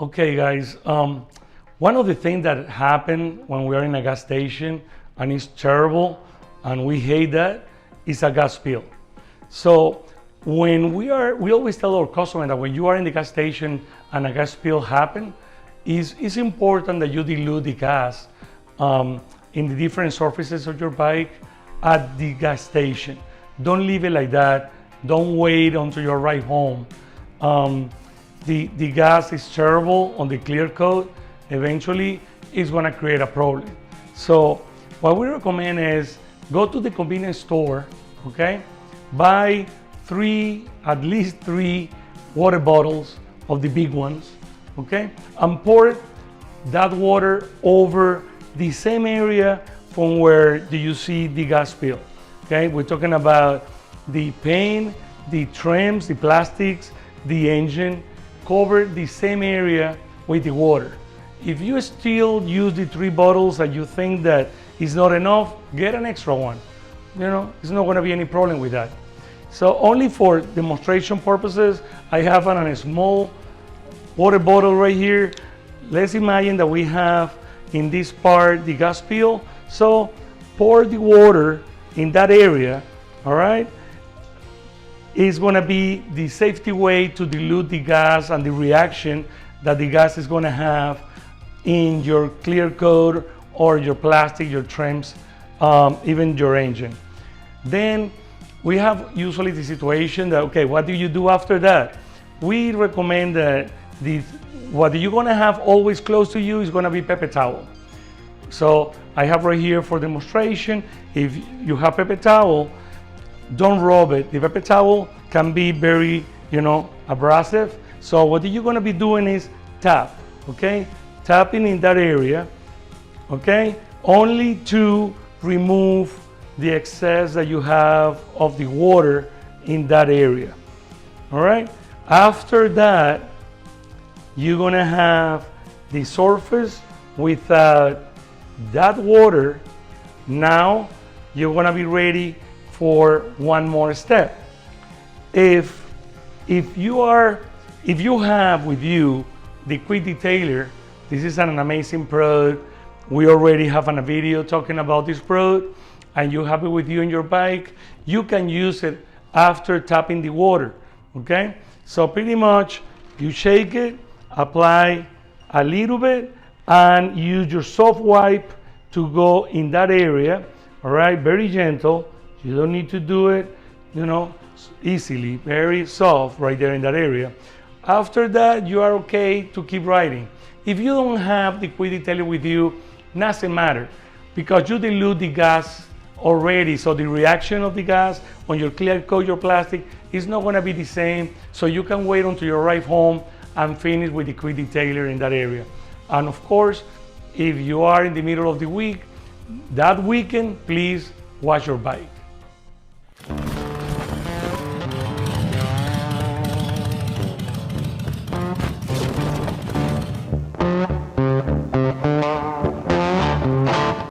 Okay, guys, one of the things that happen when we are in a gas station, and it's terrible, and we hate that, is a gas spill. So when we always tell our customer that when you are in the gas station and a gas spill happen, it's important that you dilute the gas in the different surfaces of your bike at the gas station. Don't leave it like that. Don't wait until you arrive home. The gas is terrible on the clear coat. Eventually, it's going to create a problem. So what we recommend is go to the convenience store, okay? Buy at least three water bottles of the big ones, okay? And pour that water over the same area from where you see the gas spill, okay? We're talking about the paint, the trims, the plastics, the engine. Cover the same area with the water. If you still use the 3 bottles and you think that is not enough, get an extra one. You know, it's not going to be any problem with that. So only for demonstration purposes, I have a small water bottle right here. Let's imagine that we have in this part the gas spill. So pour the water in that area, all right? Is going to be the safety way to dilute the gas and the reaction that the gas is going to have in your clear coat or your plastic, your trims, even your engine. Then we have usually the situation that, okay, what do you do after that? We recommend that what you're going to have always close to you is going to be paper towel. So I have right here for demonstration. If you have paper towel, don't rub it. The paper towel can be very, abrasive. So what you're going to be doing is tap, okay? Tapping in that area, okay? Only to remove the excess that you have of the water in that area, all right? After that, you're going to have the surface without that water. Now you're going to be ready for one more step. If you have with you the Quick Detailer, this is an amazing product. We already have a video talking about this product, and you have it with you in your bike. You can use it after tapping the water, okay? So pretty much you shake it, apply a little bit, and use your soft wipe to go in that area, all right? Very gentle. You don't need to do it, easily, very soft right there in that area. After that, you are okay to keep riding. If you don't have the Quick Detailer with you, doesn't matter, because you dilute the gas already. So the reaction of the gas on your clear coat, your plastic, is not going to be the same. So you can wait until you arrive home and finish with the Quick Detailer in that area. And of course, if you are in the middle of the week, that weekend, please wash your bike.